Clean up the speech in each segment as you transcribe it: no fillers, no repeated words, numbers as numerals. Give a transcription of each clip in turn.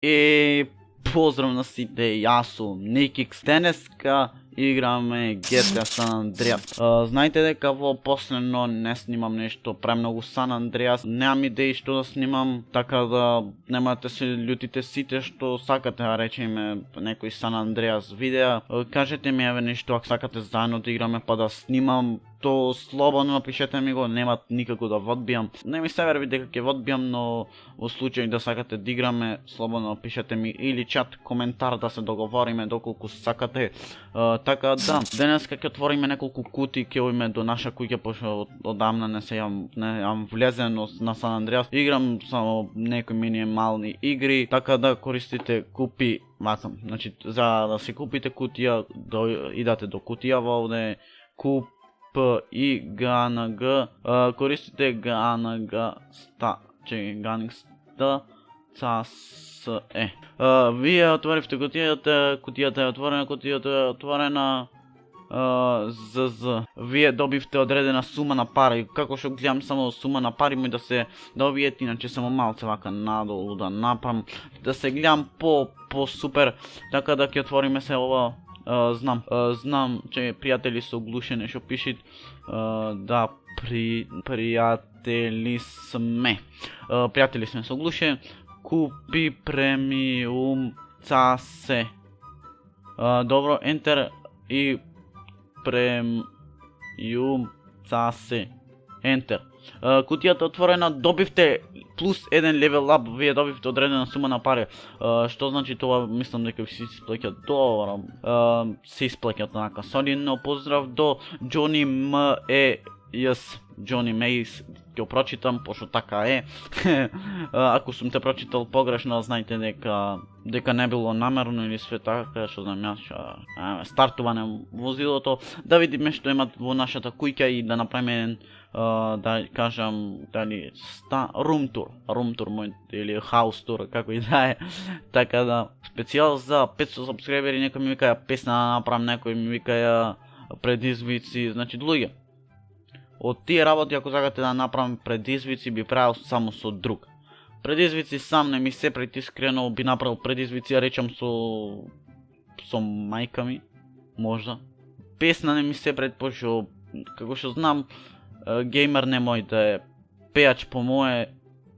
И поздрав на сите, јас сум Никикс. Денеска играме GTA San Andreas. Знаете дека во последно не снимам нешто премногу San Andreas. Немам идеи што да снимам, така да немате се љутите сите што сакате да речеме некој San Andreas видеа. Кажете ми еве нешто ако сакате заедно да играме па да снимам. То слободно напишете ми го, нема никако да ви одбијам. Не ми се верби дека ќе ви одбијам, но во случај да сакате да играме, слободно напишете ми или чат коментар да се договориме доколку сакате. Така да, денеска ќе отвориме неколку кутии, ќе одиме до наша куќа, пошто одамна не јам влезен на San Andreas. Играм само некои минимални игри, така да користите купи вака. Значи за да си купите кутија, идате до кутијава овде, и ГНГ, користите ГНГ СТ. Вие отворивте кутијата е отворена, ЗЗ. Вие добивте одредена сума на пари. Како што гледам само сума на пари, мој да се добиете, иначе само малце вака надолу да направам, да се гледам по супер, така да ќе отвориме се ова. Знам, че пријатели се оглушени што пишат, да, пријатели сме. Пријатели сме се оглушени. Купи премиум цасе. Добро, ентер и премиум цасе. Ентер. Кутијата отворена, добивте плюс 1 левел ап, вие добивте одредена сума на пари. Што значи тоа, мислам дека се исплаќат добро. Се исплаќат онака солидно. Поздрав до Джони Мејс. Джони Мејс, ќе прочитам, пошто така е. Ако сум те прочитал погрешно, знајте дека не било намерно или све така, што знам јас, стартуване возилото, да видиме што имат во нашата куќа и да направиме да кажам дали рум тур мој или хаус тур, како и да е. Така да, специјал за 500 сабскрайбери, некој ми викаја песна да направам, некој ми викаја предизвици, значи луѓе. Од тие работи, ако сакате да направам предизвици, би правил само со друг. Предизвици сам не ми се искрено би направил предизвици, речам со мајка ми, можда. Песна не ми се пошто како што знам, геймер не мој да е пејач по моје,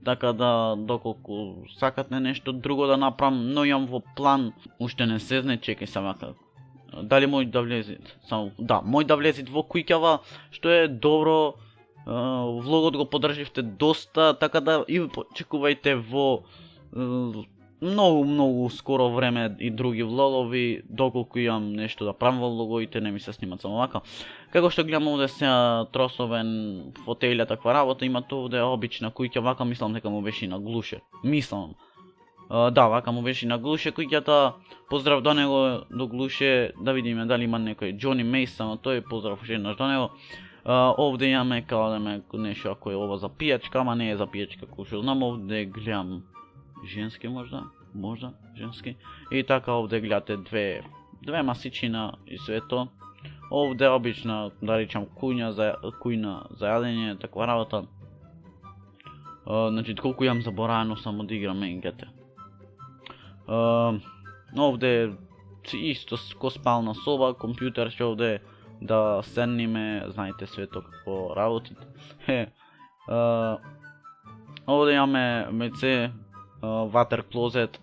така да доколку сакате нешто друго да направам, но јам во план, уште не се знае, чекај само како. Дали мој да влезит? Само да, мој да влезит во куќава, што е добро. Влогот го поддрживте доста, така да и чекувајте во многу скоро време и други влогови, доколку имам нешто да правам во влоговите, не ми се снимат само вака. Како што гледам овде се тросовен фотејле, таква работа, има овде обична куќа, вака мислам дека му беше на глуше. Мислам. Да, вака му беше на глуше куќата. Поздрав до него, до глуше, да видиме дали има некој Джони Мејс, само тој, поздрав уште еднаш до него. Овде имаме као нешто ако е ова за пијачка, ама не е за пијачка, кој што знам, овде гледам женски можда женски. И така овде гледате две масичина и свето. Овде обична, да речам, кујна за јадење, таква работа. Значи, колку јам забораено само да играме GTA. Овде исто ко спална соба, компјутер што овде да седниме, знаете свето како работите. Овде имаме меце, ватер клозет.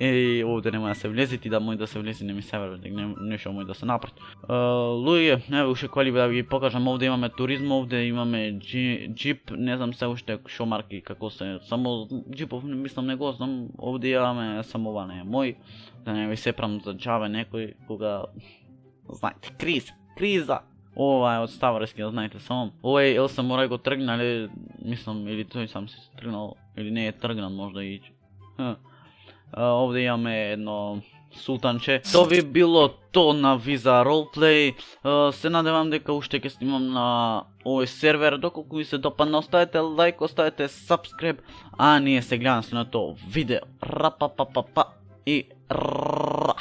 И овде нема да се влезет и да мој да се влези, не ми се верува дека нешто мој да се направи. Луѓе, еве уште коли да ви покажам, овде имаме туризм, овде имаме джип, не знам се уште шо марки како се, само джипов мислам не го знам, овде имаме само ова не е мој, да не ви се прам за џаве некој кога знаете, криза. Ова е од Ставарски, да знаете само. Овој ел се мора го тргна, мислам или тој сам се тргнал или не е тргнан можда и. Овде имаме едно султанче. Тоа би било то на Visa Roleplay. Се надевам дека уште ќе снимам на овој сервер. Доколку ви се допадна, оставете лайк, оставете subscribe, а ние се гледаме на тоа видео. Рапапапапа и ра.